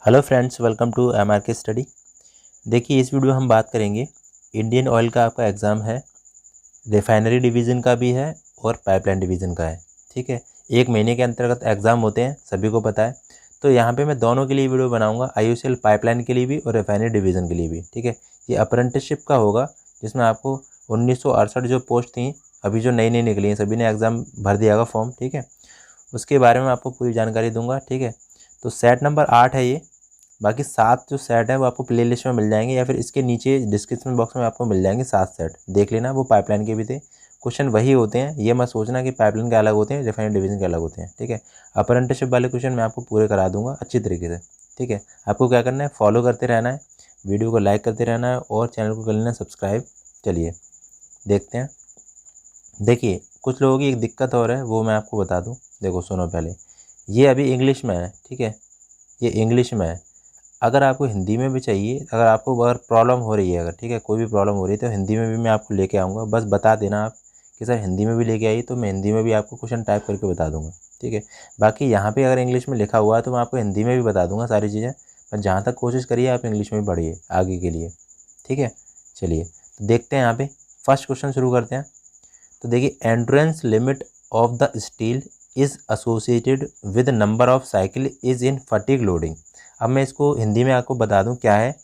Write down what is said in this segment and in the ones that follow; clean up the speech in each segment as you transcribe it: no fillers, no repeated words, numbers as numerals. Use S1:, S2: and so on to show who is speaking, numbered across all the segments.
S1: Hello friends, welcome to MRK study. देखिए, इस video में हम बात करेंगे इंडियन ऑयल का आपका एग्ज़ाम है, रिफाइनरी डिवीज़न का भी है और पाइपलाइन डिवीज़न का है। ठीक है, एक महीने के अंतर्गत एग्ज़ाम होते हैं, सभी को पता है। तो यहाँ पे मैं दोनों के लिए वीडियो बनाऊंगा, IOCL पाइपलाइन के लिए भी और रिफाइनरी डिवीज़न के लिए भी। ठीक है, ये अप्रेंटिसशिप का होगा, जिसमें आपको 1968 जो पोस्ट थी, अभी जो नई नई निकली हैं, सभी ने एग्ज़ाम भर दिया होगा फॉर्म। ठीक है, उसके बारे में आपको पूरी जानकारी दूंगा। ठीक है, तो सेट नंबर 8 है ये। बाकी 7 जो सेट है वो आपको प्लेलिस्ट में मिल जाएंगे, या फिर इसके नीचे डिस्क्रिप्शन बॉक्स में आपको मिल जाएंगे 7 सेट, देख लेना। वो पाइपलाइन के भी थे, क्वेश्चन वही होते हैं। ये मत सोचना कि पाइपलाइन के अलग होते हैं, रिफाइनरी डिवीज़न के अलग होते हैं। ठीक है, अप्रेंटिसशिप वाले क्वेश्चन मैं आपको पूरे करा दूंगा अच्छी तरीके से। ठीक है, आपको क्या करना है, फॉलो करते रहना है, वीडियो को लाइक करते रहना है और चैनल को कर लेना सब्सक्राइब। चलिए देखते हैं। देखिए, कुछ लोगों की एक दिक्कत और है, वो मैं आपको बता दूँ। देखो सुनो, पहले ये अभी इंग्लिश में है। ठीक है, ये इंग्लिश में है। अगर आपको हिंदी में भी चाहिए, अगर प्रॉब्लम हो रही है, अगर ठीक है कोई भी प्रॉब्लम हो रही है, तो हिंदी में भी मैं आपको लेके आऊँगा। बस बता देना आप कि सर हिंदी में भी लेके आइए, तो मैं हिंदी में भी आपको क्वेश्चन टाइप करके बता दूंगा। ठीक है, बाकी यहाँ पे अगर इंग्लिश में लिखा हुआ है तो मैं आपको हिंदी में भी बता दूंगा सारी चीज़ें। पर जहाँ तक कोशिश करिए आप इंग्लिश में भी पढ़िए आगे के लिए। ठीक है, चलिए तो देखते हैं। यहाँ पे फर्स्ट क्वेश्चन शुरू करते हैं। तो देखिए, endurance limit of the steel is associated with number of cycle is in fatigue loading. अब मैं इसको हिंदी में आपको बता दूं क्या है।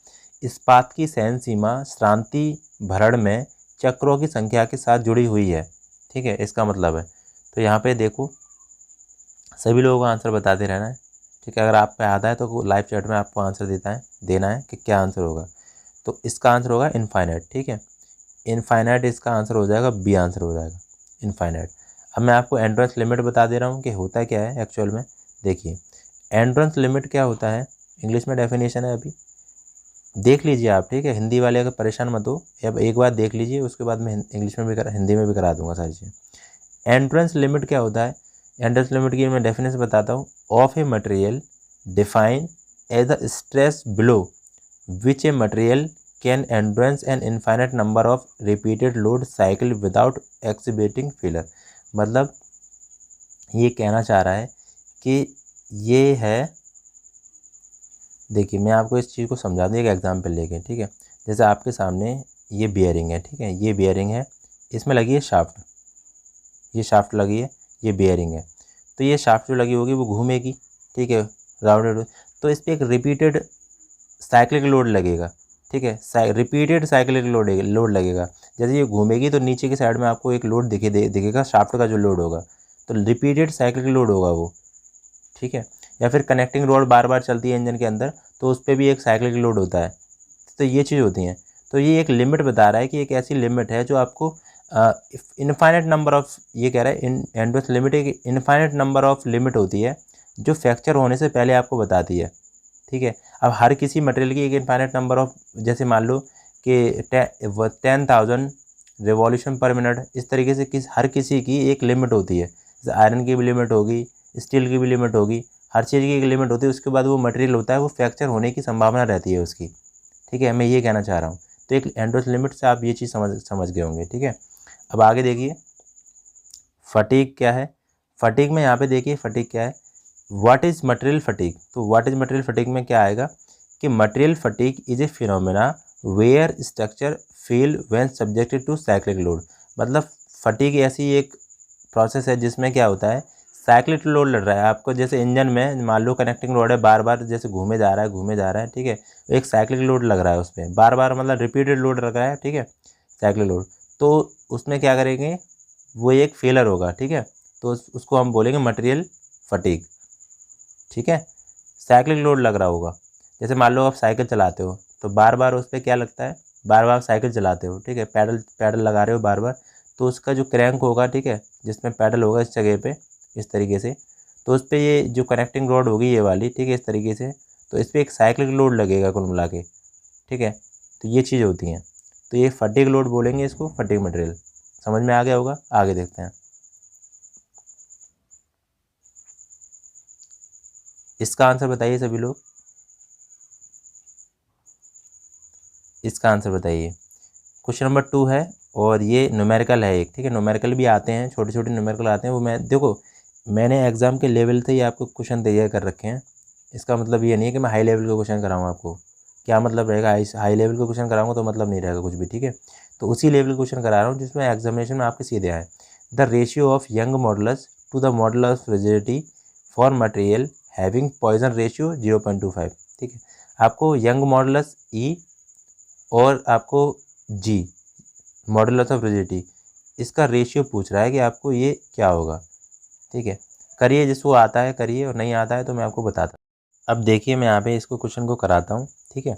S1: इस्पात की सहन सीमा श्रांति भरण में चक्रों की संख्या के साथ जुड़ी हुई है। ठीक है, इसका मतलब है। तो यहाँ पे देखो, सभी लोगों को आंसर बताते रहना है। ठीक है, अगर आपको आता है तो लाइव चैट में आपको आंसर देना है कि क्या आंसर होगा। तो इसका आंसर होगा इनफाइनाइट। ठीक है, इनफाइनाइट इसका आंसर हो जाएगा, बी आंसर हो जाएगा इनफाइनाइट। अब मैं आपको एंड्योरेंस लिमिट बता दे रहा हूँ कि होता क्या है एक्चुअल में। देखिए, एंड्योरेंस लिमिट क्या होता है, इंग्लिश में डेफिनेशन है, अभी देख लीजिए आप। ठीक है, हिंदी वाले अगर परेशान मत हो, अब एक बार देख लीजिए, उसके बाद मैं इंग्लिश में भी हिंदी में भी करा दूंगा सारी चीज़ें। एंड्योरेंस लिमिट क्या होता है, एंड्योरेंस लिमिट की मैं डेफिनेशन बताता हूँ। Of a material define as the stress below which a material can endurance an infinite number of repeated load cycle without exhibiting failure. मतलब ये कहना चाह रहा है कि ये है, देखिए मैं आपको इस चीज़ को समझा दूँ एक एग्जाम्पल लेके। ठीक है, जैसे आपके सामने ये बियरिंग है। ठीक है, ये बियरिंग है, इसमें लगी है शाफ्ट, ये शाफ्ट लगी है, ये बियरिंग है। तो ये शाफ्ट जो लगी होगी वो घूमेगी। ठीक है, राउंडेड। तो इस पर एक रिपीटेड साइक्लिक लोड लगेगा। ठीक है, रिपीटेड साइक्लिक लोड लगेगा। जैसे ये घूमेगी तो नीचे की साइड में आपको एक लोड दिखेगा, शाफ्ट का जो लोड होगा, तो रिपीटेड साइक्लिक लोड होगा वो। ठीक है, या फिर कनेक्टिंग रोड बार बार चलती है इंजन के अंदर, तो उस पर भी एक साइक्लिक लोड होता है। तो ये चीज़ होती हैं। तो ये एक लिमिट बता रहा है कि एक ऐसी लिमिट है जो आपको इनफाइनाइट नंबर ऑफ, ये कह रहा है इन एंड्योरेंस लिमिट एक इनफाइनाइट नंबर ऑफ लिमिट होती है जो फ्रैक्चर होने से पहले आपको बताती है। ठीक है, अब हर किसी मटेरियल की एक इनफाइनाइट नंबर ऑफ, जैसे मान लो कि 10,000 रिवॉल्यूशन पर मिनट, इस तरीके से हर किसी की एक लिमिट होती है। जैसे आयरन की भी लिमिट होगी, स्टील की भी लिमिट होगी, हर चीज़ की एक लिमिट होती है। उसके बाद वो मटेरियल होता है, वो फ्रैक्चर होने की संभावना रहती है उसकी। ठीक है, मैं ये कहना चाह रहा हूँ। तो एक एंड्योरेंस लिमिट से आप ये चीज़ समझ गए होंगे। ठीक है, अब आगे देखिए, फटीग क्या है। फटीग में यहाँ पे देखिए, फटीग क्या है, व्हाट इज़ मटेरियल फटीग। तो व्हाट इज़ मटेरियल फटीग में क्या आएगा कि material fatigue is a phenomena where structure fail when subjected to cyclic load. मतलब फटीग ऐसी एक प्रोसेस है जिसमें क्या होता है, साइक्लिक लोड लग रहा है आपको। जैसे इंजन में मान लो कनेक्टिंग रोड है, बार बार जैसे घूमे जा रहा है। ठीक है, एक साइक्लिक लोड लग रहा है उस पर बार बार, मतलब रिपीटेड लोड लग रहा है। ठीक है, साइक्लिक लोड, तो उसमें क्या करेंगे, वो एक फेलर होगा। ठीक है, तो उसको हम बोलेंगे मटेरियल फटीग। ठीक है, साइक्लिक लोड लग रहा होगा। जैसे मान लो आप साइकिल चलाते हो, तो बार बार उस पर क्या लगता है, बार बार साइकिल चलाते हो। ठीक है, पैडल लगा रहे हो बार बार, तो उसका जो क्रैंक होगा, ठीक है, जिसमें पैडल होगा इस जगह पे, इस तरीके से, तो उस पर ये जो कनेक्टिंग रॉड होगी ये वाली, ठीक है, इस तरीके से, तो इस पर एक साइक्लिक लोड लगेगा कुल मिला के। ठीक है, तो ये चीज़ होती हैं। तो ये फटीग लोड बोलेंगे इसको, फटीग मटेरियल। समझ में आ गया होगा, आगे देखते हैं। इसका आंसर बताइए सभी लोग, इसका आंसर बताइए। क्वेश्चन नंबर 2 है और ये न्यूमेरिकल है एक। ठीक है, न्यूमेरिकल भी आते हैं, छोटे छोटे न्यूमेरिकल आते हैं, वो मैं देखो मैंने एग्ज़ाम के लेवल से ही आपको क्वेश्चन तैयार कर रखे हैं। इसका मतलब ये नहीं है कि मैं हाई लेवल का क्वेश्चन कराऊँ आपको। क्या मतलब रहेगा, हाई लेवल का क्वेश्चन कराऊंगा तो मतलब नहीं रहेगा कुछ भी, ठीक है। तो उसी लेवल का क्वेश्चन करा रहा हूँ जिसमें एग्जामिनेशन में आपके सीधे आए। The ratio of young modulus two the modulus of rigidity for material having Poisson ratio 0.25, ठीक है। आपको यंग मॉडुलस ई और आपको जी मॉडुलस ऑफ रिजिडिटी, इसका रेशियो पूछ रहा है कि आपको ये क्या होगा, ठीक है। करिए, जिसको आता है करिए और नहीं आता है तो मैं आपको बताता हूँ। अब देखिए मैं यहाँ पे इसको क्वेश्चन को कराता हूँ, ठीक है।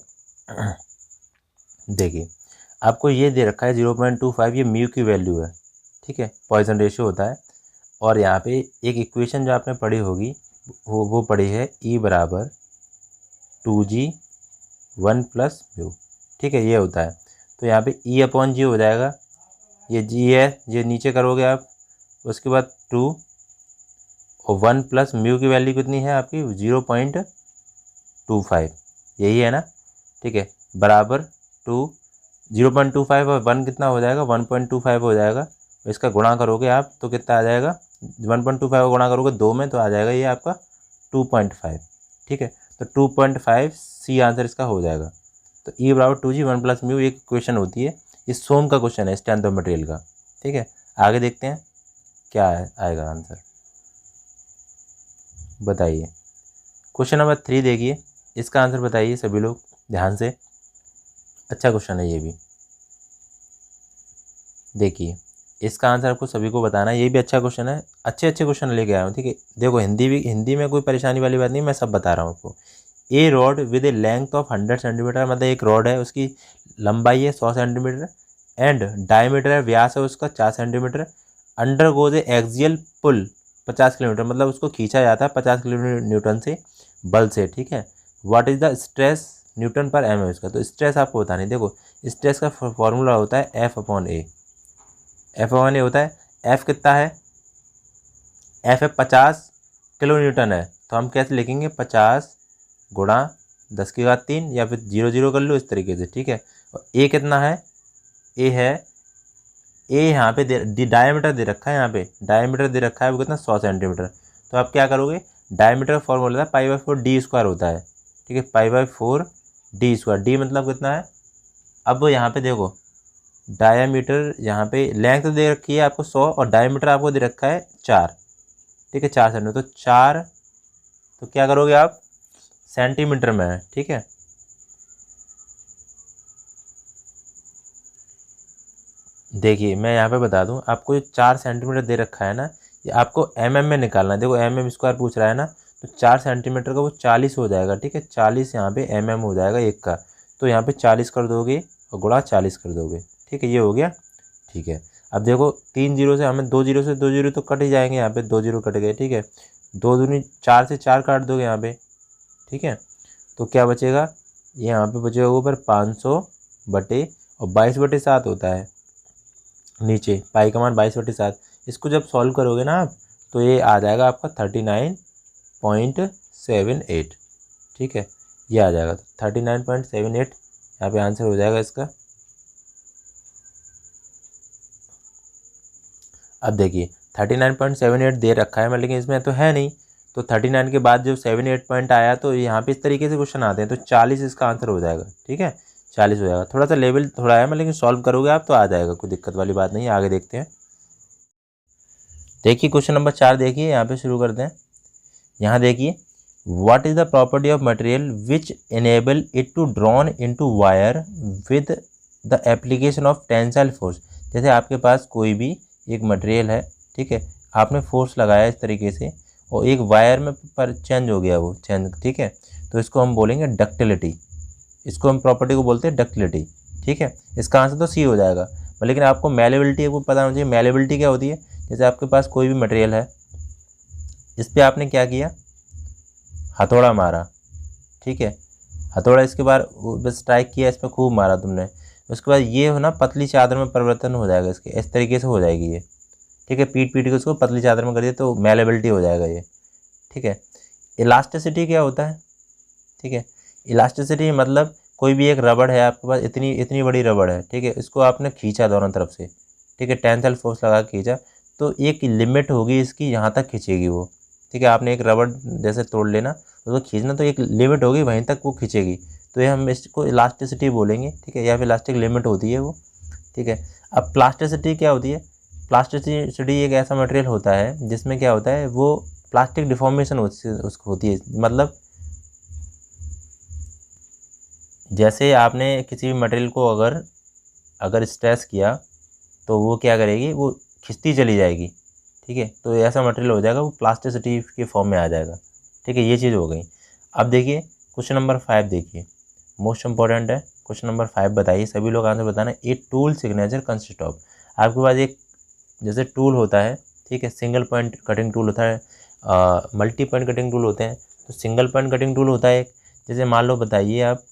S1: देखिए आपको ये दे रखा है 0.25, ये म्यू की वैल्यू है, ठीक है, पॉइजन रेशियो होता है। और यहाँ पे एक इक्वेशन जो आपने पढ़ी होगी वो पढ़ी है E बराबर 2G 1 प्लस म्यू, ठीक है, ये होता है। तो यहाँ पे E अपॉन जी हो जाएगा, ये जी है, ये नीचे करोगे आप, उसके बाद 2 और 1 प्लस म्यू की वैल्यू कितनी है आपकी 0.25, यही है ना, ठीक है, बराबर 0.25 और 1 कितना हो जाएगा 1.25 हो जाएगा। इसका गुणा करोगे आप तो कितना आ जाएगा, 1.25 को गुणा करोगे 2 में तो आ जाएगा ये आपका 2.5, ठीक है। तो 2.5 सी आंसर इसका हो जाएगा। तो E बराबर 2G 1 प्लस म्यू एक क्वेश्चन होती है, ये सोम का क्वेश्चन है स्ट्रेंथ ऑफ मटेरियल का, ठीक है। आगे देखते हैं क्या आएगा आंसर, बताइए। क्वेश्चन नंबर 3 देखिए, इसका आंसर बताइए सभी लोग ध्यान से, अच्छा क्वेश्चन है ये भी। देखिए इसका आंसर आपको सभी को बताना है, ये भी अच्छा क्वेश्चन है, अच्छे क्वेश्चन लेके आया हूँ, ठीक है। देखो हिंदी में कोई परेशानी वाली बात नहीं, मैं सब बता रहा हूँ आपको। A rod with a length of 100 centimetre, मतलब एक रॉड है उसकी लंबाई है 100 सेंटीमीटर एंड डायमीटर है, व्यास है उसका 4 सेंटीमीटर, अंडर गोज ए एक्सियल पुल 50 किलोमीटर, मतलब उसको खींचा जाता है 50 किलोमीटर न्यूटन से बल से, ठीक है। What is the stress Newton पर एम है उसका, तो स्ट्रेस आपको बताना है। देखो स्ट्रेस का फॉर्मूला होता है एफ अपॉन ए, एफ अपॉन ए होता है, एफ कितना है, एफ है 50 किलो न्यूटन है, तो हम कैसे लिखेंगे 50 गुणा 10 की घात 3 या फिर 0 0 कर लो इस तरीके से, ठीक है। और ए कितना है, ए है, ए यहाँ पे डायमीटर दे रखा है, यहाँ पे डायमीटर दे रखा है वो कितना 100 सेंटीमीटर। तो आप क्या करोगे, डायमीटर का फॉर्मूला था π/4 डी स्क्वायर होता है, ठीक है, π/4 डी स्क्वायर, डी मतलब कितना है। अब यहाँ पे देखो डायमीटर, यहाँ पे लेंथ दे रखी है आपको 100 और डायमीटर आपको दे रखा है 4, ठीक है, 4 सेंटीमीटर, तो 4 तो क्या करोगे आप सेंटीमीटर में है, ठीक है। देखिए मैं यहाँ पे बता दूँ आपको, जो 4 सेंटीमीटर दे रखा है ना, ये आपको में निकालना है। देखो स्क्वायर पूछ रहा है ना, तो 4 सेंटीमीटर का वो 40 हो जाएगा, ठीक है, 40 यहाँ पे हो जाएगा एक का, तो यहाँ पे 40 कर दोगे और गुणा 40 कर दोगे, ठीक है, ये हो गया, ठीक है। अब देखो 3 जीरो से हमें 2 जीरो से 2 जीरो तो कट ही जाएंगे, यहाँ पे 2 जीरो कट गए, ठीक है, 2 दूनी 4 से 4 काट दोगे यहाँ पे, ठीक है। तो क्या बचेगा, ये यहाँ पे बचेगा ऊपर 500 बटे और 22/7 होता है नीचे, पाई का मान 22/7। इसको जब सॉल्व करोगे ना आप तो ये आ जाएगा आपका 39.78, ठीक है, ये आ जाएगा 39.78, यहाँ पे आंसर हो जाएगा इसका। अब देखिए 39.78 दे रखा है, लेकिन इसमें तो है नहीं, तो 39 के बाद जब 78 पॉइंट आया तो यहाँ पे इस तरीके से क्वेश्चन आते हैं, तो 40 इसका आंसर हो जाएगा, ठीक है, 40 हो जाएगा। थोड़ा सा लेवल थोड़ा है, लेकिन सॉल्व करोगे आप तो आ जाएगा, कोई दिक्कत वाली बात नहीं है। आगे देखते हैं, देखिए क्वेश्चन नंबर 4 देखिए, यहाँ पे शुरू करते हैं। यहाँ देखिए, what is the property of material which enable it to drawn into wire with the application of tensile force. जैसे आपके पास कोई भी एक मटेरियल है, ठीक है, आपने फोर्स लगाया इस तरीके से और एक वायर में पर चेंज हो गया, वो चेंज, ठीक है, तो इसको हम बोलेंगे डक्टिलिटी, इसको हम प्रॉपर्टी को बोलते हैं डक्टिलिटी, ठीक है। इसका आंसर तो सी हो जाएगा, लेकिन आपको मैलेबिलिटी को पता होना चाहिए। मैलेबिलिटी क्या होती है, जैसे आपके पास कोई भी मटेरियल है, इस पर आपने क्या किया, हथौड़ा मारा, ठीक है, हथौड़ा इसके बाद बस स्ट्राइक किया, इस पर खूब मारा तुमने, उसके बाद ये हो ना पतली चादर में परिवर्तन हो जाएगा, इसके इस तरीके से हो जाएगी ये, ठीक है, पीट के उसको पतली चादर में कर दिया तो मैलेबिलिटी हो जाएगा ये, ठीक है। इलास्टिसिटी क्या होता है, ठीक है, इलास्टिसिटी मतलब कोई भी एक रबड़ है आपके पास, इतनी बड़ी रबड़ है, ठीक है, इसको आपने खींचा दोनों तरफ से, ठीक है, टेंसाइल फोर्स लगा खींचा, तो एक लिमिट होगी इसकी, यहाँ तक खींचेगी वो, ठीक है। आपने एक रबड़ जैसे तोड़ लेना, उसको खींचना तो एक लिमिट होगी, वहीं तक वो खींचेगी, तो ये हम इसको इलास्टिसिटी बोलेंगे, ठीक है, या फिर इलास्टिक लिमिट होती है वो, ठीक है। अब प्लास्टिसिटी क्या होती है? प्लास्टिसिटी एक ऐसा मटेरियल होता है जिसमें क्या होता है, वो प्लास्टिक डिफॉर्मेशन उसको होती है, मतलब जैसे आपने किसी भी मटेरियल को अगर स्ट्रेस किया तो वो क्या करेगी, वो खिंचती चली जाएगी, ठीक है, तो ऐसा मटेरियल हो जाएगा, वो प्लास्टिसिटी के फॉर्म में आ जाएगा, ठीक है, ये चीज़ हो गई। अब देखिए क्वेश्चन नंबर 5 देखिए, मोस्ट इंपॉर्टेंट है। क्वेश्चन नंबर 5 बताइए, सभी लोग आंसर बताना। A tool signature consist of, आपके पास एक जैसे टूल होता है, ठीक है, सिंगल पॉइंट कटिंग टूल होता है, मल्टी पॉइंट कटिंग टूल होते हैं। तो सिंगल पॉइंट कटिंग टूल होता है एक, जैसे मान लो बताइए आप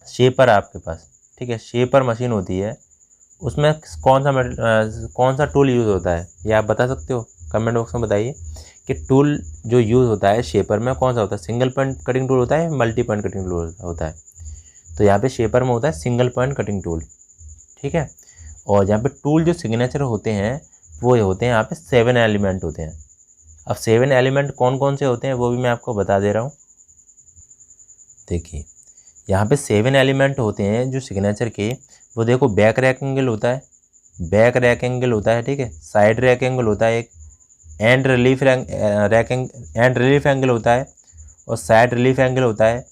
S1: शेपर है आपके पास, ठीक है, शेपर मशीन होती है, उसमें कौन सा टूल यूज़ होता है, ये आप बता सकते हो? कमेंट बॉक्स में बताइए कि टूल जो यूज़ होता है शेपर में कौन सा होता है, सिंगल पॉइंट कटिंग टूल होता है, मल्टी पॉइंट कटिंग टूल होता है? तो यहाँ पे शेपर में होता है सिंगल पॉइंट कटिंग टूल, ठीक है। और यहाँ पे टूल जो सिग्नेचर होते हैं वो होते हैं यहाँ पे 7 एलिमेंट होते हैं। अब 7 एलिमेंट कौन कौन से होते हैं वो भी मैं आपको बता दे रहा हूँ। देखिए यहाँ पे 7 एलिमेंट होते हैं जो सिग्नेचर के, वो देखो बैक रेक्टेंगल होता है, बैक रेक्टेंगल होता है, ठीक है, साइड रेक्टेंगल होता है एक, एंड रिलीफ एंगल होता है, और साइड रिलीफ एंगल होता है,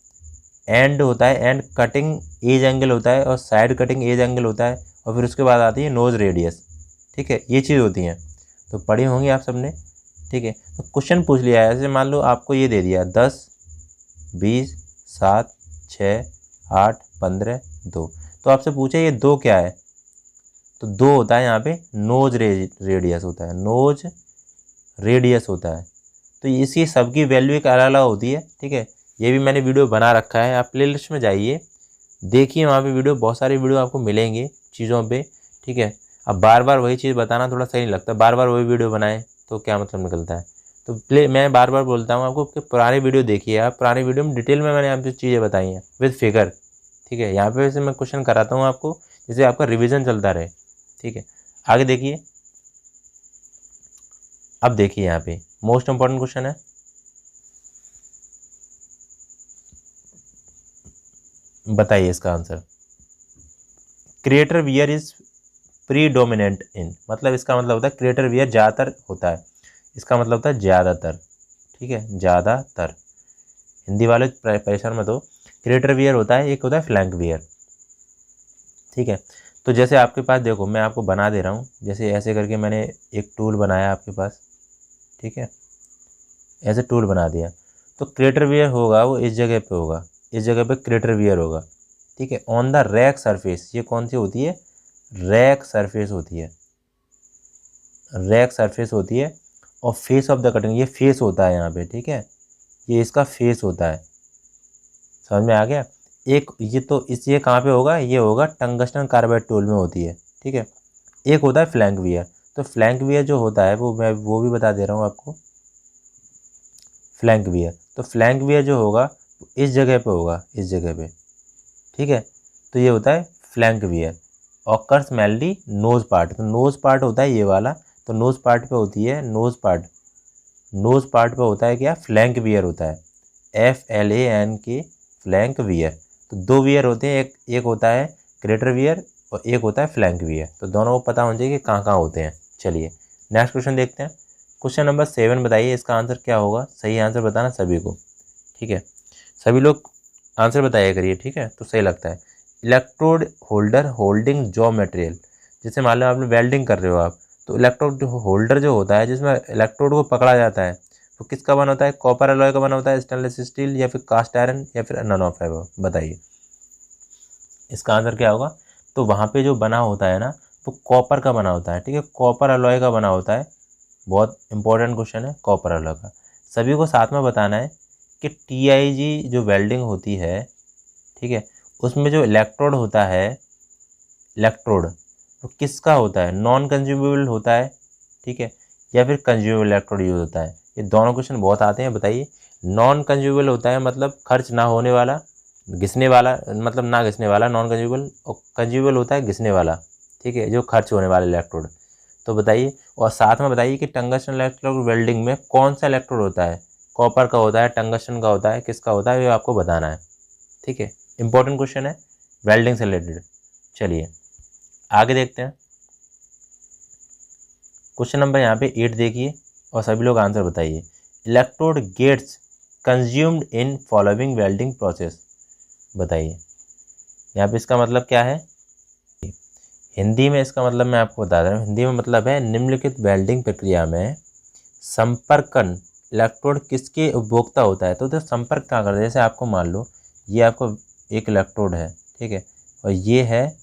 S1: एंड होता है, एंड कटिंग एज एंगल होता है, और साइड कटिंग एज एंगल होता है, और फिर उसके बाद आती है नोज रेडियस, ठीक है, ये चीज़ होती हैं। तो पढ़ी होंगी आप सबने, ठीक है। तो क्वेश्चन पूछ लिया है, जैसे मान लो आपको ये दे दिया 10 20 7 6 8 15 2, तो आपसे पूछे ये 2 क्या है, तो 2 होता है यहाँ पे नोज रेडियस होता है, नोज रेडियस होता है। तो इसकी सबकी वैल्यू एक अलग अलग होती है, ठीक है। ये भी मैंने वीडियो बना रखा है, आप प्लेलिस्ट में जाइए देखिए, वहाँ पे वीडियो, बहुत सारी वीडियो आपको मिलेंगे चीज़ों पे, ठीक है। अब बार बार वही चीज़ बताना थोड़ा सही नहीं लगता, बार बार वही वीडियो बनाएं तो क्या मतलब निकलता है। तो मैं बार बार बोलता हूँ आपको कि पुराने वीडियो देखिए, आप पुराने वीडियो में डिटेल में मैंने आपको चीज़ें बताई हैं विद फिगर, ठीक है। यहाँ पे वैसे मैं क्वेश्चन कराता हूँ आपको, जिससे आपका रिविज़न चलता रहे, ठीक है। आगे देखिए, अब देखिए यहाँ पे मोस्ट इंपॉर्टेंट क्वेश्चन है, बताइए इसका answer. Creator wear is predominant इन, मतलब इसका मतलब होता है क्रिएटर वियर ज़्यादातर होता है, इसका मतलब होता है ज़्यादातर, ठीक है, ज़्यादातर। हिंदी वाले परेशान मत हो, क्रिएटर वियर होता है, एक होता है फ्लैंक वियर, ठीक है। तो जैसे आपके पास देखो, मैं आपको बना दे रहा हूँ, जैसे ऐसे करके मैंने एक टूल बनाया आपके पास, ठीक है, ऐसे टूल बना दिया, तो क्रिएटर वियर होगा वो इस जगह पे होगा, इस जगह पे क्रिएटर वियर होगा, ठीक है। ऑन द रैक सरफेस, ये कौन सी होती है, रैक सरफेस होती है, रैक सरफेस होती है। और फेस ऑफ द कटिंग, ये फेस होता है यहाँ पे, ठीक है, ये इसका फेस होता है, समझ में आ गया। एक ये तो ये कहाँ पे होगा, ये होगा टंगस्टन कार्बाइड टूल में होती है, ठीक है। एक होता है फ्लैंक वियर, तो फ्लैंक वियर जो होता है वो मैं वो भी बता दे रहा हूँ आपको। फ्लैंक वियर, तो फ्लैंक वियर जो होगा इस जगह पे होगा, इस जगह पे, ठीक है। तो ये होता है flank wear. Occurs mainly knows part, तो नोज पार्ट होता है ये वाला, तो नोज पार्ट पे होती है, नोज पार्ट, नोज पार्ट पे होता है क्या, फ्लैंक वियर होता है, FLANK, फ्लैंक वियर। तो 2 वियर होते हैं, एक होता है क्रिएटर वियर और एक होता है फ्लैंक वियर, तो दोनों को पता होना चाहिए कि कहाँ कहाँ होते हैं। चलिए नेक्स्ट क्वेश्चन देखते हैं। क्वेश्चन नंबर 7 बताइए, इसका आंसर क्या होगा, सही आंसर बताना सभी को, ठीक है। सभी लोग आंसर बताया करिए, ठीक है, तो सही लगता है। Electrode holder holding jaw material, जैसे मान लो आप वेल्डिंग कर रहे हो आप, तो इलेक्ट्रोड होल्डर जो होता है जिसमें इलेक्ट्रोड को पकड़ा जाता है, तो किसका बना होता है, कॉपर अलॉय का बना होता है, स्टेनलेस स्टील, या फिर कास्ट आयरन, या फिर नैनो फाइबर, बताइए इसका आंसर क्या होगा। तो वहाँ पे जो बना होता है ना, वो कॉपर का बना होता है, ठीक है, कॉपर अलॉय का बना होता है। बहुत इंपॉर्टेंट क्वेश्चन है कॉपर अलॉय का, सभी को साथ में बताना है कि TIG जो वेल्डिंग होती है, ठीक है, उसमें जो इलेक्ट्रोड होता है, इलेक्ट्रोड तो किसका होता है, नॉन कंज्यूमेबल होता है, ठीक है, या फिर कंज्यूमेबल इलेक्ट्रोड यूज होता है। ये दोनों क्वेश्चन बहुत आते हैं, बताइए। नॉन कंज्यूमेबल होता है मतलब खर्च ना होने वाला, घिसने वाला, मतलब ना घिसने वाला नॉन कंज्यूमेबल, और कंज्यूमेबल होता है घिसने वाला, ठीक है, जो खर्च होने वाला इलेक्ट्रोड। तो बताइए, और साथ में बताइए कि टंगस्टन इलेक्ट्रोड वेल्डिंग में कौन सा इलेक्ट्रोड होता है, कॉपर का होता है, टंगस्टन का होता है, किसका होता है, ये आपको बताना है। ठीक है, इंपॉर्टेंट क्वेश्चन है वेल्डिंग से रिलेटेड। चलिए आगे देखते हैं। क्वेश्चन नंबर यहाँ पे 8 देखिए और सभी लोग आंसर बताइए। Electrode gets consumed in following welding process, बताइए यहाँ पे इसका मतलब क्या है। हिंदी में इसका मतलब मैं आपको बता रहा हूँ। हिंदी में मतलब है निम्नलिखित वेल्डिंग प्रक्रिया में संपर्कन इलेक्ट्रोड किसके उपभोक्ता होता है। तो संपर्क क्या करता है, जैसे आपको मान लो ये आपको एक इलेक्ट्रोड है, ठीक है, और ये है,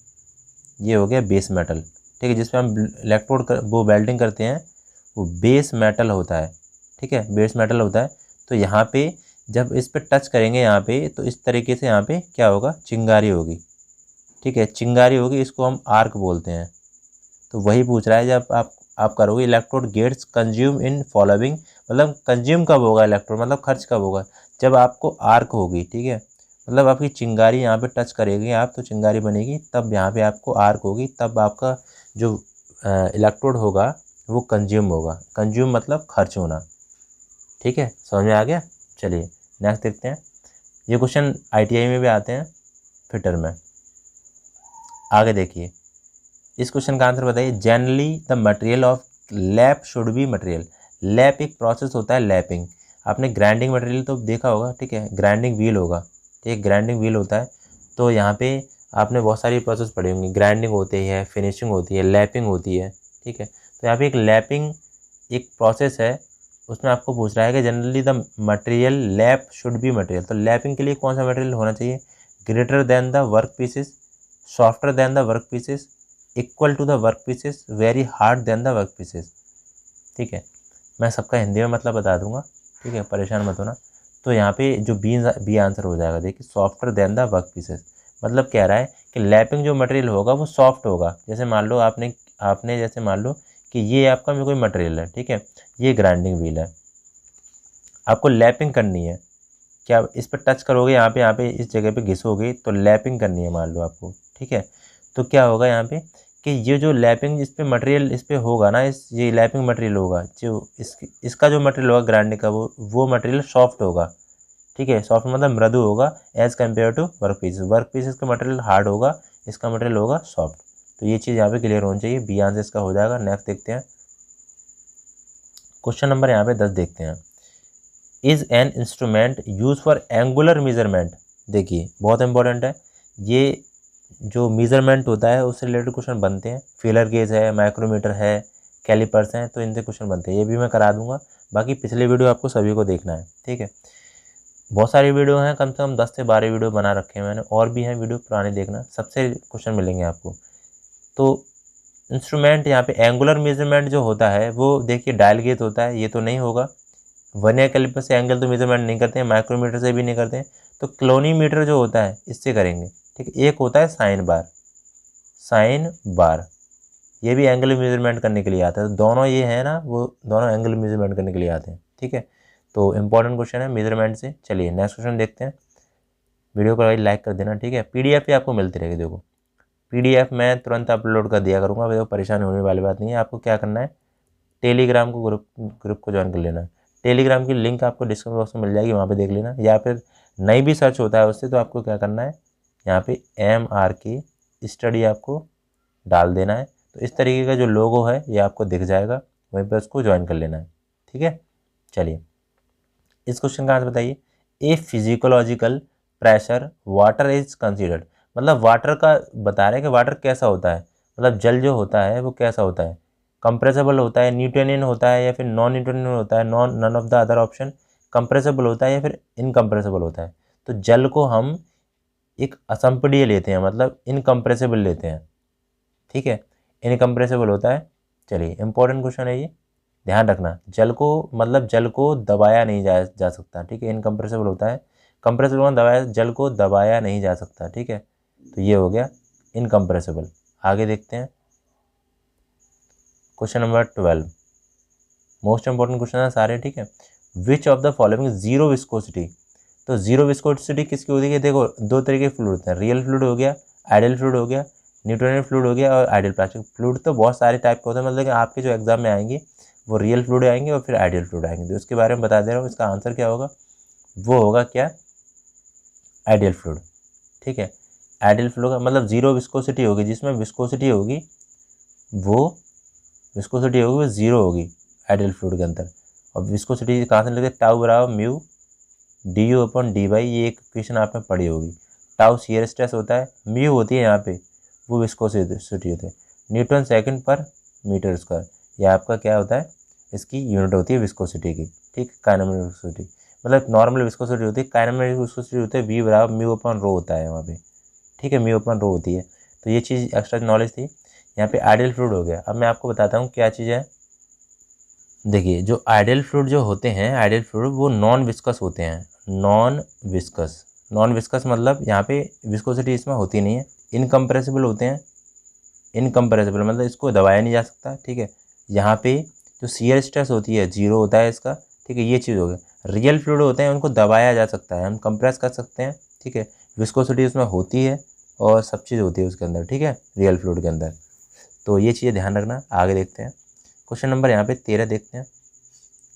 S1: ये हो गया बेस मेटल, ठीक है, जिसपे हम इलेक्ट्रोड वो वेल्डिंग करते हैं वो बेस मेटल होता है, ठीक है, बेस मेटल होता है। तो यहाँ पे जब इस पे टच करेंगे यहाँ पे, तो इस तरीके से यहाँ पे क्या होगा, चिंगारी होगी, ठीक है, चिंगारी होगी, इसको हम आर्क बोलते हैं। तो वही पूछ रहा है, जब आप करोगे electrode gets consume in following, मतलब कंज्यूम कब होगा इलेक्ट्रोड, मतलब खर्च कब होगा, जब आपको आर्क होगी, ठीक है, मतलब आपकी चिंगारी यहाँ पे टच करेगी आप, तो चिंगारी बनेगी, तब यहाँ पे आपको आर्क होगी, तब आपका जो इलेक्ट्रोड होगा वो कंज्यूम होगा। कंज्यूम मतलब खर्च होना, ठीक है, समझ में आ गया। चलिए नेक्स्ट देखते हैं। ये क्वेश्चन ITI में भी आते हैं, फिटर में। आगे देखिए, इस क्वेश्चन का आंसर बताइए। Generally the material of lap should be material. Lap एक प्रोसेस होता है लैपिंग। आपने ग्राइंडिंग मटेरियल तो देखा होगा, ठीक है, ग्राइंडिंग व्हील होगा, ठीक है, ग्राइंडिंग व्हील होता है। तो यहाँ पे आपने बहुत सारी प्रोसेस पढ़ी होंगी, ग्राइंडिंग होती है, फिनिशिंग होती है, लैपिंग होती है, ठीक है। तो यहाँ पे एक लैपिंग एक प्रोसेस है, उसमें आपको पूछ रहा है कि generally the material lap should be material. तो लैपिंग के लिए कौन सा मटेरियल होना चाहिए, greater than the work pieces, softer than the work pieces, equal to the work pieces, very hard than the work pieces. ठीक है, मैं सबका हिंदी में मतलब बता दूंगा, ठीक है, परेशान मत होना। तो यहाँ पे जो बी आंसर हो जाएगा, देखिए softer than the work pieces, मतलब कह रहा है कि लैपिंग जो मटेरियल होगा वो सॉफ्ट होगा। जैसे मान लो आपने जैसे मान लो कि ये आपका कोई मटेरियल है, ठीक है, ये ग्राइंडिंग व्हील है, आपको लैपिंग करनी है, क्या इस पर टच करोगे, यहाँ पे इस जगह पे घिसोगे तो लैपिंग करनी है मान लो आपको, ठीक है। तो क्या होगा यहाँ पे कि ये जो लैपिंग इस पे मटेरियल इस पे होगा ना, ये लैपिंग मटेरियल होगा, जो इसका जो मटेरियल होगा ग्राइंडिंग का, वो मटेरियल सॉफ्ट होगा, ठीक है, सॉफ्ट मतलब मृदु होगा as compare to work pieces. Work pieces का मटेरियल हार्ड होगा, इसका मटेरियल होगा सॉफ्ट। तो ये चीज़ यहाँ पे क्लियर होनी चाहिए, बी आंसर इसका हो जाएगा। नेक्स्ट देखते हैं, क्वेश्चन नंबर यहाँ पे 10 देखते हैं। Is an instrument use for angular measurement. देखिए बहुत इंपॉर्टेंट है, ये जो मेजरमेंट होता है उससे रिलेटेड क्वेश्चन बनते हैं। फीलर गेज है, माइक्रोमीटर है, कैलिपर्स हैं, तो इनसे क्वेश्चन बनते हैं, ये भी मैं करा दूंगा। बाकी पिछले वीडियो आपको सभी को देखना है, ठीक है, बहुत सारी वीडियो हैं, कम से कम 10 से 12 वीडियो बना रखे हैं मैंने, और भी हैं वीडियो पुराने, देखना, सबसे क्वेश्चन मिलेंगे आपको। तो इंस्ट्रूमेंट यहाँ पे एंगुलर मेजरमेंट जो होता है वो देखिए डायल गेज होता है, ये तो नहीं होगा। वर्नियर कैलिपर से एंगल तो मेजरमेंट नहीं करते हैं, माइक्रोमीटर से भी नहीं करते हैं, तो क्लोनीमीटर जो होता है इससे करेंगे, ठीक है। एक होता है साइन बार, साइन बार, ये भी एंगल मेजरमेंट करने के लिए आता है। तो दोनों ये है ना, वो दोनों एंगल मेजरमेंट करने के लिए आते हैं, ठीक है। तो इंपॉर्टेंट क्वेश्चन है मेजरमेंट से। चलिए नेक्स्ट क्वेश्चन देखते हैं। वीडियो को लाइक कर देना, ठीक है। PDF भी आपको मिलती रहेगी, देखो PDF मैं तुरंत अपलोड कर दिया करूँगा, देखो परेशानी होने वाली बात नहीं है। आपको क्या करना है, टेलीग्राम को ग्रुप को ज्वाइन कर लेना। टेलीग्राम की लिंक आपको डिस्क्रिप्शन बॉक्स में मिल जाएगी, वहाँ पे देख लेना, या फिर नहीं भी सर्च होता है उससे तो आपको क्या करना है, यहाँ पे MRK स्टडी आपको डाल देना है। तो इस तरीके का जो लोगो है ये आपको दिख जाएगा, वहीं पर उसको ज्वाइन कर लेना है, ठीक है। चलिए इस क्वेश्चन का आंसर बताइए। A physiological pressure water is considered, मतलब वाटर का बता रहे हैं कि वाटर कैसा होता है, मतलब जल जो होता है वो कैसा होता है, कंप्रेसिबल होता है, न्यूटोनियन होता है, या फिर नॉन न्यूटोनियन होता है, none of the other option, compressible होता है या फिर इनकम्प्रेसिबल होता है। तो जल को हम एक असंपीड्य लेते हैं, मतलब इनकम्प्रेसिबल लेते हैं, ठीक है, इनकम्प्रेसिबल होता है। चलिए इंपॉर्टेंट क्वेश्चन है ये, ध्यान रखना, जल को मतलब जल को दबाया नहीं जा सकता, ठीक है, इनकम्प्रेसिबल होता है। कंप्रेसिबल में दबाया, जल को दबाया नहीं जा सकता, ठीक है, तो ये हो गया इनकम्प्रेसिबल। आगे देखते हैं question number 12, most important question है सारे, ठीक है। Which of the following zero viscosity. तो जीरो विस्कोसिटी किसकी होती है, देखो दो तरीके के फ्लूइड होते हैं, रियल फ्लूइड हो गया, आइडियल फ्लूइड हो गया, न्यूटोनियन फ्लूइड हो गया, और आइडियल प्लास्टिक फ्लूइड। तो बहुत सारे टाइप के होते हैं, मतलब कि आपके जो एग्जाम में आएंगे वो रियल फ्लूइड आएंगे और फिर आइडियल फ्लूइड आएंगे। तो उसके बारे में बता दे रहा हूँ, इसका आंसर क्या होगा, वो होगा क्या, आइडियल फ्लूइड। ठीक है, आइडियल फ्लूइड का मतलब जीरो विस्कोसिटी होगी, जिसमें विस्कोसिटी होगी वो जीरो होगी आइडियल फ्लूइड के अंदर। और विस्कोसिटी कहाँ से लेते हैं, टाउ बराबर mu d u upon d y, ये एक इक्वेशन आपने पढ़ी होगी। टाउ शियर स्ट्रेस होता है, म्यू होती है यहाँ पे वो विस्कोसिटी होती है, न्यूटन सेकंड पर मीटर स्क्वायर, ये आपका क्या होता है, इसकी यूनिट होती है विस्कोसिटी की। ठीक, काइनेमेटिक विस्कोसिटी मतलब नॉर्मल विस्कोसिटी होती है, काइनेमेटिक विस्कोसिटी होती है वी बराबर म्यू अपॉन रो होता है वहाँ पे। ठीक है, म्यू अपॉन रो होती है। तो ये चीज़ एक्स्ट्रा नॉलेज थी। यहाँ पे आइडियल फ्लूइड हो गया। अब मैं आपको बताता हूँ क्या चीज़ है। देखिए, जो आइडियल फ्लूइड जो होते हैं, आइडियल फ्लूइड वो नॉन विस्कस होते हैं। नॉन विस्कस मतलब यहाँ पे विस्कोसिटी इसमें होती नहीं है। इनकम्प्रेसिबल होते हैं, इनकम्प्रेसिबल मतलब इसको दबाया नहीं जा सकता। ठीक है, यहाँ पे जो शियर स्ट्रेस होती है जीरो होता है इसका। ठीक है, ये चीज़ हो गई। रियल फ्लूइड होते हैं, उनको दबाया जा सकता है, हम कंप्रेस कर सकते हैं। ठीक है, विस्कोसिटी उसमें होती है और सब चीज़ होती है उसके अंदर। ठीक है, रियल फ्लूइड के अंदर। तो ये चीज़ें ध्यान रखना। आगे देखते हैं, क्वेश्चन नंबर यहाँ पे 13 देखते हैं।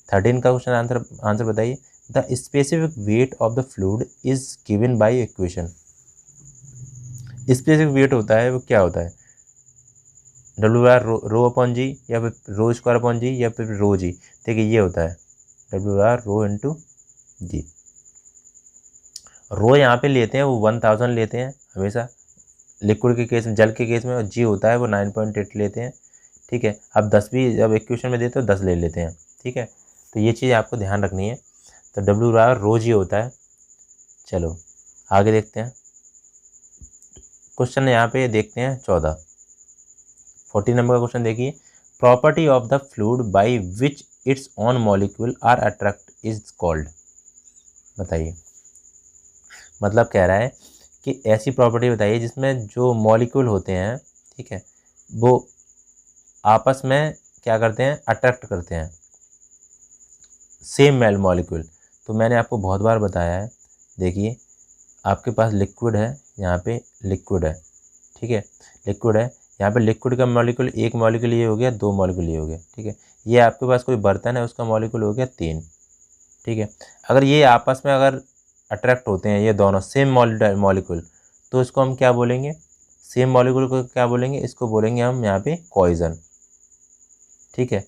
S1: 13 का क्वेश्चन आंसर बताइए। The specific weight of the fluid is given by equation. Specific weight होता है वो क्या होता है, डब्ल्यू आर रो अपॉन जी, या फिर रो स्क्वायर अपॉन जी, या फिर रो जी। देखिए ये होता है डब्ल्यू आर रो इंटू जी। रो यहाँ पे लेते हैं वो 1000 लेते हैं हमेशा लिक्विड के केस में, जल के केस में, और जी होता है वो 9.8 लेते हैं। ठीक है, अब 10 भी जब इक्वेशन में देते हो 10 ले लेते हैं। ठीक है, तो ये चीज़ आपको ध्यान रखनी है। तो डब्ल्यू आर रो जी होता है। चलो आगे देखते हैं, क्वेश्चन यहाँ पे देखते हैं 14 नंबर का क्वेश्चन देखिए। Property of the fluid by which its own molecule are attract is called. बताइए, मतलब कह रहा है कि ऐसी प्रॉपर्टी बताइए जिसमें जो मॉलिक्यूल होते हैं, ठीक है, वो आपस में क्या करते हैं, अट्रैक्ट करते हैं, सेम मेल मॉलिक्यूल। तो मैंने आपको बहुत बार बताया है। देखिए, आपके पास लिक्विड है, यहाँ पे लिक्विड है। ठीक है, लिक्विड है, यहाँ पे लिक्विड का मॉलिक्यूल, एक मॉलिक्यूल ये हो गया, दो मॉलिक्यूल ये हो गया। ठीक है, ये आपके पास कोई बर्तन है, उसका मॉलिक्यूल हो गया 3। ठीक है, अगर ये आपस में अगर अट्रैक्ट होते हैं ये दोनों सेम मॉलिक्यूल, तो इसको हम क्या बोलेंगे, सेम मॉलिक्यूल को क्या बोलेंगे, इसको बोलेंगे हम यहाँ पे कॉइजन। ठीक है,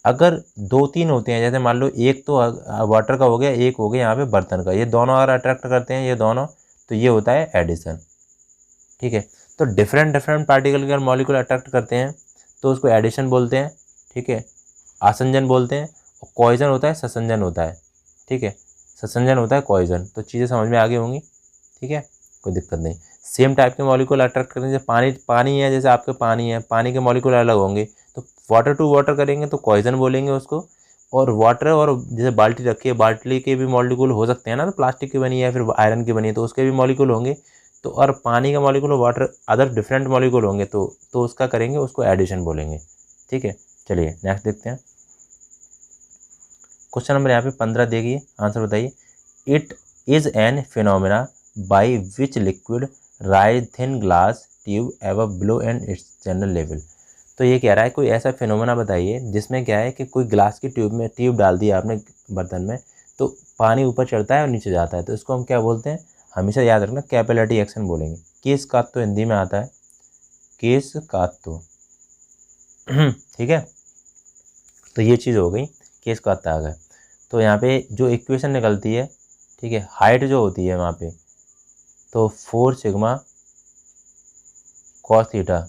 S1: अगर 2-3 होते हैं, जैसे मान लो एक तो वाटर का हो गया, एक हो गया यहाँ पे बर्तन का, ये दोनों अगर अट्रैक्ट करते हैं ये दोनों, तो ये होता है एडिशन। ठीक है, तो डिफरेंट पार्टिकल के अगर मॉलिक्यूल अट्रैक्ट करते हैं तो उसको एडिशन बोलते हैं। ठीक है, आसंजन बोलते हैं। और कॉइजन होता है, ससंजन होता है। ठीक है, ससंजन होता है कॉइजन। तो चीज़ें समझ में आ गई होंगी। ठीक है, कोई दिक्कत नहीं। सेम टाइप के मॉलिक्यूल अट्रैक्ट करते हैं, जैसे पानी है, जैसे आपके पानी है, पानी के मॉलिक्यूल अलग होंगे, तो वाटर टू वाटर करेंगे तो कॉइजन बोलेंगे उसको। और वाटर, और जैसे बाल्टी रखी है, बाल्टी के भी मॉलिक्यूल हो सकते हैं ना, तो प्लास्टिक की बनी है या फिर आयरन की बनी है, तो उसके भी मॉलिक्यूल होंगे। तो और पानी का मॉलिक्यूल और वाटर अदर डिफरेंट मॉलिक्यूल होंगे, तो उसका करेंगे, उसको एडिशन बोलेंगे। ठीक है, चलिए नेक्स्ट देखते हैं। क्वेश्चन नंबर यहाँ पे 15 देखिए, आंसर बताइए। It is an phenomena by which liquid rise thin glass tube एवं below and its general level. तो ये कह रहा है कोई ऐसा फिनोमेना बताइए जिसमें क्या है कि कोई ग्लास की ट्यूब डाल दी आपने बर्तन में, तो पानी ऊपर चढ़ता है और नीचे जाता है, तो इसको हम क्या बोलते हैं, हमेशा याद रखना कैपिलरी एक्शन बोलेंगे। केस कात्तो हिंदी में आता है, केस कात्तो। ठीक है, तो ये चीज़ हो गई, केस कात्तो आ गया। तो यहाँ पे जो इक्वेशन निकलती है, ठीक है, हाइट जो होती है वहाँ पे, तो 4 सिग्मा कॉस थीटा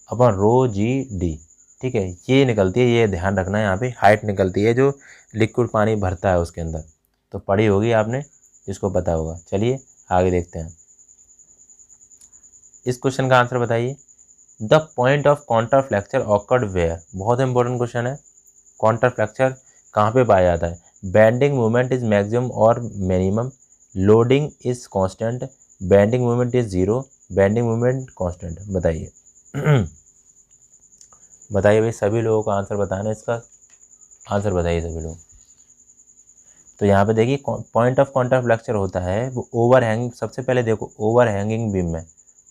S1: अपन रो जी डी। ठीक है, ये निकलती है, ये ध्यान रखना है। यहाँ पे हाइट निकलती है जो लिक्विड पानी भरता है उसके अंदर। तो पढ़ी होगी आपने, जिसको पता होगा। चलिए आगे देखते हैं। इस क्वेश्चन का आंसर बताइए। The point of counter flexure occurred where. बहुत इंपॉर्टेंट क्वेश्चन है। काउंटर फ्लैक्चर कहाँ पे पाया जाता है? बेंडिंग मोमेंट इज मैक्सिमम और minimum, loading is constant, bending moment is zero, bending moment constant. बताइए बताइए भाई, सभी लोगों का आंसर बताना, इसका आंसर बताइए सभी लोग। तो यहाँ पे देखिए, पॉइंट ऑफ काउंटर फ्लैक्चर होता है वो ओवर हैंगिंग। सबसे पहले देखो, ओवर हैंगिंग बीम में,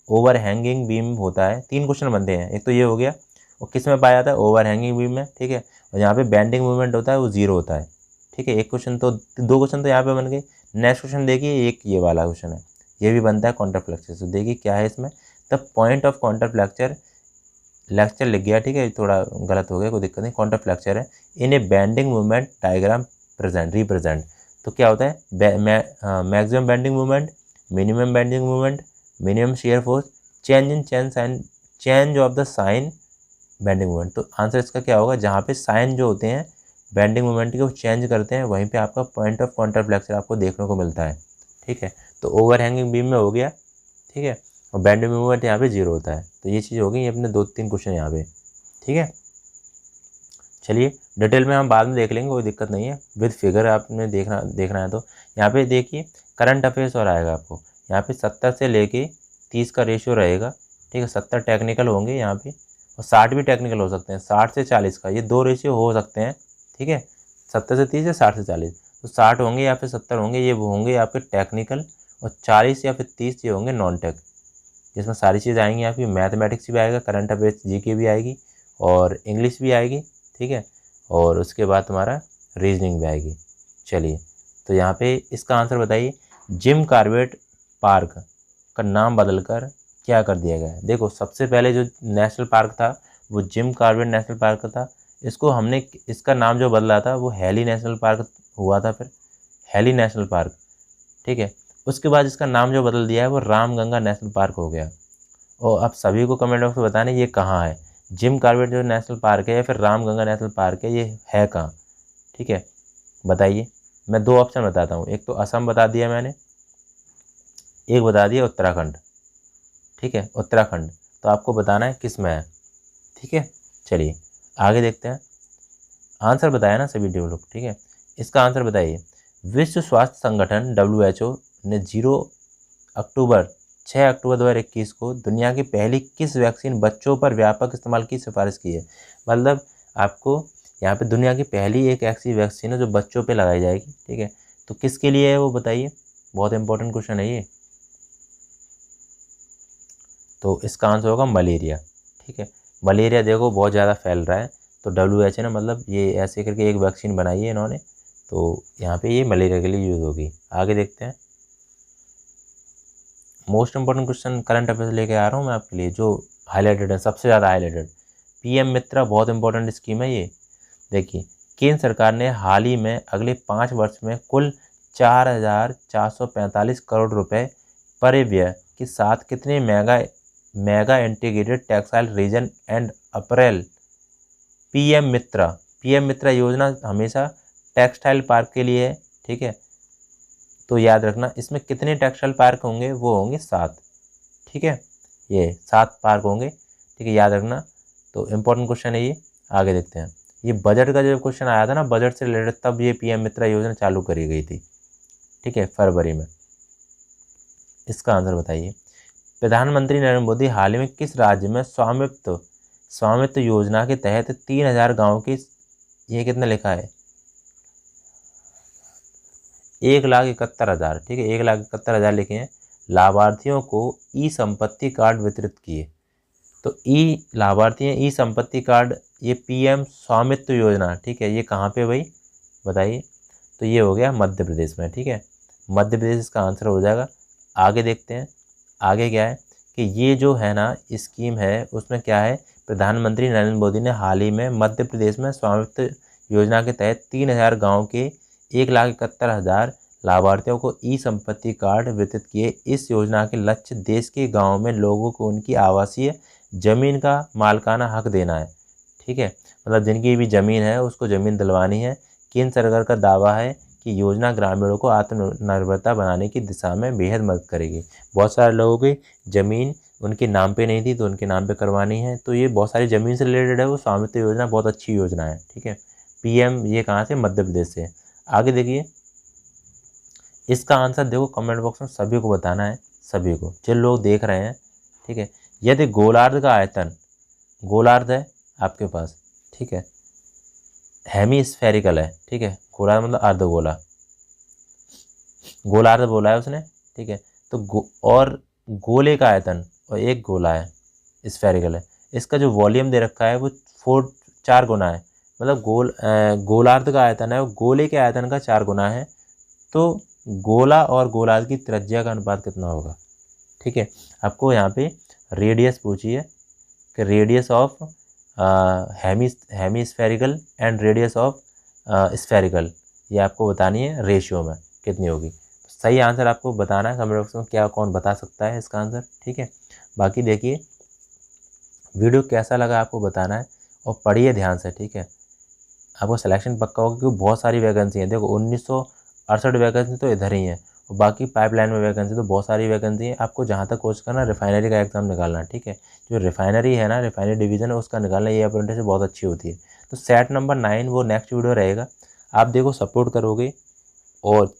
S1: ओवर हैंगिंग बीम होता है। 3 क्वेश्चन बनते हैं। एक तो ये हो गया और किस में पाया जाता है, ओवर हैंगिंग बीम में, ठीक है। और यहाँ पे बेंडिंग मूवमेंट होता है वो 0 होता है, ठीक है। एक क्वेश्चन तो, 2 क्वेश्चन तो यहाँ पे बन गए। नेक्स्ट क्वेश्चन देखिए, एक ये वाला क्वेश्चन है, ये भी बनता है काउंटर फ्लेक्चर से। देखिए क्या है इसमें, the point of counter flexure, lecture लिख गया, ठीक है, थोड़ा गलत हो गया, कोई दिक्कत नहीं। काउंटर फ्लेक्चर है in a bending movement diagram represent. तो क्या होता है, maximum bending movement, minimum bending movement, minimum shear force, change in change of the sign bending movement. तो आंसर इसका क्या होगा, जहाँ पे साइन जो होते हैं बेंडिंग मूवमेंट के वो चेंज करते हैं, वहीं पे आपका पॉइंट ऑफ काउंटर फ्लेक्चर आपको देखने को मिलता है, ठीक है। तो ओवर हैंगिंग बीम में हो गया, ठीक है, और बेंडिंग मूवमेंट यहाँ पे 0 होता है। तो ये चीज़ हो गई, ये अपने 2-3 क्वेश्चन यहाँ पे, ठीक है। चलिए डिटेल में हम बाद में देख लेंगे, कोई दिक्कत नहीं है, विद फिगर आपने देखना है। तो यहाँ पे देखिए करंट अफेयर्स और आएगा आपको, यहाँ पे 70 से लेके 30 का रेशियो रहेगा, ठीक है। 70 टेक्निकल होंगे यहाँ पे, और 60 भी टेक्निकल हो सकते हैं, 60 से 40 का, ये 2 रेशियो हो सकते हैं, ठीक है। 70 से 30 या 60 से 40, तो 60 होंगे या फिर 70 होंगे, ये होंगे आपके टेक्निकल, और 40 या फिर 30 ये होंगे नॉन टेक, जिसमें सारी चीज़ आएंगी आपकी। मैथमेटिक्स भी आएगा, करंट अफेयर्स जीके भी आएगी, और इंग्लिश भी आएगी, ठीक है, और उसके बाद तुम्हारा रीजनिंग भी आएगी। चलिए तो यहाँ पे इसका आंसर बताइए, जिम कॉर्बेट पार्क का नाम बदलकर क्या कर दिया गया है। देखो सबसे पहले जो नेशनल पार्क था वो जिम कॉर्बेट नेशनल पार्क था, इसका नाम जो बदला था वो हैली नेशनल पार्क हुआ था, फिर हैली नेशनल पार्क, ठीक है। उसके बाद इसका नाम जो बदल दिया है वो रामगंगा नेशनल पार्क हो गया। और अब सभी को कमेंट बॉक्स में बताना ये कहाँ है, जिम कॉर्बेट जो नेशनल पार्क है या फिर रामगंगा नेशनल पार्क है, ये है कहाँ, ठीक है, बताइए। मैं 2 ऑप्शन बताता हूँ, एक तो असम बता दिया मैंने, एक बता दिया उत्तराखंड, ठीक है, उत्तराखंड। तो आपको बताना है किस में है, ठीक है। चलिए आगे देखते हैं, आंसर बताया ना सभी लोग, ठीक है। इसका आंसर बताइए, विश्व स्वास्थ्य संगठन WHO ने 6 अक्टूबर 2021 को दुनिया की पहली किस वैक्सीन बच्चों पर व्यापक इस्तेमाल की सिफारिश की है। मतलब आपको यहाँ पे दुनिया की पहली एक ऐसी वैक्सीन है जो बच्चों पे लगाई जाएगी, ठीक है। तो किसके लिए है वो बताइए, बहुत इंपॉर्टेंट क्वेश्चन है ये। तो इसका आंसर होगा मलेरिया, ठीक है। मलेरिया देखो बहुत ज़्यादा फैल रहा है, तो WHO ने मतलब ये ऐसे करके एक वैक्सीन बनाई है इन्होंने, तो यहाँ पे ये मलेरिया के लिए यूज़ होगी। आगे देखते हैं, most important question current affairs लेके आ रहा हूँ मैं आपके लिए, जो हाईलाइटेड है, सबसे ज़्यादा हाईलाइटेड। PM मित्रा बहुत इंपॉर्टेंट स्कीम है ये। देखिए केंद्र सरकार ने हाल ही में अगले 5 वर्ष में कुल 4,445 करोड़ रुपए परिव्यय के साथ कितने mega integrated textile reason and April PM मित्रा योजना हमेशा टेक्सटाइल पार्क के लिए है, ठीक है। तो याद रखना इसमें कितने टेक्सटाइल पार्क होंगे, वो होंगे 7, ठीक है, ये 7 पार्क होंगे, ठीक है, याद रखना। तो इम्पोर्टेंट क्वेश्चन है ये। आगे देखते हैं, ये बजट का जो क्वेश्चन आया था ना, बजट से रिलेटेड, तब ये PM मित्रा योजना चालू करी गई थी, ठीक है, फरवरी में। इसका आंसर बताइए, प्रधानमंत्री नरेंद्र मोदी हाल ही में किस राज्य में स्वामित्व योजना के तहत 3,000 गाँव की, ये कितना लिखा है, 1,71,000, ठीक है, 1,71,000 लिखे हैं, लाभार्थियों को ई संपत्ति कार्ड वितरित किए। तो लाभार्थी ई संपत्ति कार्ड, ये PM स्वामित्व योजना, ठीक है, ये कहाँ पे भाई बताइए। तो ये हो गया मध्य प्रदेश में, ठीक है, मध्य प्रदेश इसका आंसर हो जाएगा। आगे देखते हैं, आगे क्या है कि ये जो है ना स्कीम है, उसमें क्या है, प्रधानमंत्री नरेंद्र मोदी ने हाल ही में मध्य प्रदेश में स्वामित्व योजना के तहत 3,000 गाँव के 1,71,000 लाभार्थियों को ई संपत्ति कार्ड वितरित किए। इस योजना के लक्ष्य देश के गाँव में लोगों को उनकी आवासीय ज़मीन का मालिकाना हक देना है, ठीक है, मतलब जिनकी भी ज़मीन है उसको ज़मीन दिलवानी है। केंद्र सरकार का दावा है कि योजना ग्रामीणों को आत्मनिर्भरता बनाने की दिशा में बेहद मदद करेगी। बहुत सारे लोगों की ज़मीन उनके नाम पे नहीं थी, तो उनके नाम पे करवानी है। तो ये बहुत सारी ज़मीन से रिलेटेड है, वो स्वामित्व योजना बहुत अच्छी योजना है, ठीक है। PM ये कहाँ से, मध्य प्रदेश से। आगे देखिए, इसका आंसर देखो कमेंट बॉक्स में सभी को बताना है, सभी को जो लोग देख रहे हैं, ठीक है। यदि गोलार्ध का आयतन, गोलार्ध है आपके पास, ठीक है, हेमीस्फेरिकल है, ठीक है, गोलार्ध मतलब अर्धगोला, गोलार्ध बोला है उसने, ठीक है। तो और गोले का आयतन, और एक गोला है स्फेरिकल है, इसका जो वॉल्यूम दे रखा है वो 4 गुना है, मतलब गोलार्ध का आयतन है वो गोले के आयतन का 4 गुना है। तो गोला और गोलार्ध की त्रिज्या का अनुपात कितना होगा? ठीक है, आपको यहाँ पे रेडियस पूछी है कि radius of hemispherical and radius of spherical, ये आपको बतानी है रेशियो में कितनी होगी। सही आंसर आपको बताना है कमेंट बॉक्स में, क्या कौन बता सकता है इसका आंसर। ठीक है, बाकी देखिए वीडियो कैसा लगा आपको बताना है और पढ़िए ध्यान से। ठीक है, आपको सिलेक्शन पक्का होगा क्योंकि बहुत सारी वैकेंसी है। देखो 1968 वैकेंसी तो इधर ही है और बाकी पाइपलाइन में वैकेंसी तो बहुत सारी वैकेंसी है। आपको जहाँ तक कोशिश करना रिफाइनरी का एग्जाम निकालना। ठीक है, जो रिफाइनरी है ना, रिफाइनरी डिवीज़न है उसका निकालना, ये अप्रेंटिस बहुत अच्छी होती है। तो सेट नंबर 9 वो नेक्स्ट वीडियो रहेगा। आप देखो सपोर्ट करोगे और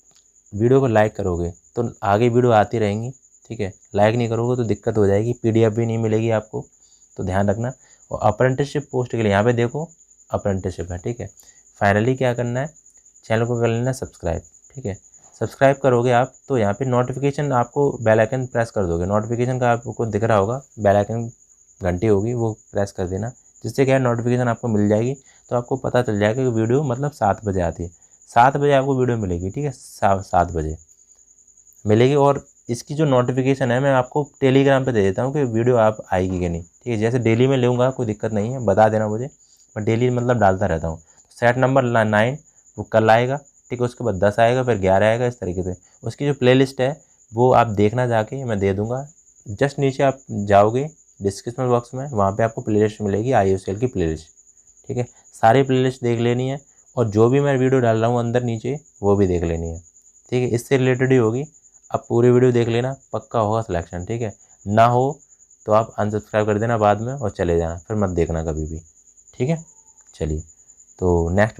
S1: वीडियो को लाइक करोगे तो आगे वीडियो आती रहेंगी। ठीक है, लाइक नहीं करोगे तो दिक्कत हो जाएगी, PDF भी नहीं मिलेगी आपको, तो ध्यान रखना। और अप्रेंटिसशिप पोस्ट के लिए यहाँ पे देखो अप्रेंटिसशिप है। ठीक है, फाइनली क्या करना है, चैनल को कर लेना सब्सक्राइब। ठीक है, सब्सक्राइब करोगे आप तो यहाँ पे नोटिफिकेशन, आपको बेल आइकन प्रेस कर दोगे, नोटिफिकेशन का आपको दिख रहा होगा बेल आइकन, घंटी होगी वो प्रेस कर देना, जिससे क्या है नोटिफिकेशन आपको मिल जाएगी। तो आपको पता चल जाएगा कि वीडियो मतलब 7 बजे आती है, 7 बजे आपको वीडियो मिलेगी। ठीक है, 7 बजे मिलेगी। और इसकी जो नोटिफिकेशन है मैं आपको टेलीग्राम पे दे देता हूँ कि वीडियो आप आएगी कि नहीं। ठीक है, जैसे डेली में लूँगा कोई दिक्कत नहीं है, बता देना मुझे, मैं डेली मतलब डालता रहता हूँ। सेट नंबर 9 वो कल आएगा। ठीक है, उसके बाद 10 आएगा, फिर 11 आएगा, इस तरीके से। उसकी जो प्लेलिस्ट है वो आप देखना जाके, मैं दे दूँगा। जस्ट नीचे आप जाओगे डिस्क्रिप्शन बॉक्स में, वहाँ पे आपको प्लेलिस्ट मिलेगी, IOCL की प्लेलिस्ट। ठीक है, सारी प्लेलिस्ट देख लेनी है और जो भी मैं वीडियो डाल रहा हूँ अंदर नीचे वो भी देख लेनी है। ठीक है, इससे रिलेटेड ही होगी। आप पूरी वीडियो देख लेना, पक्का होगा सिलेक्शन। ठीक है, ना हो तो आप अनसब्सक्राइब कर देना बाद में और चले जाना, फिर मत देखना कभी भी। ठीक है, चलिए तो नेक्स्ट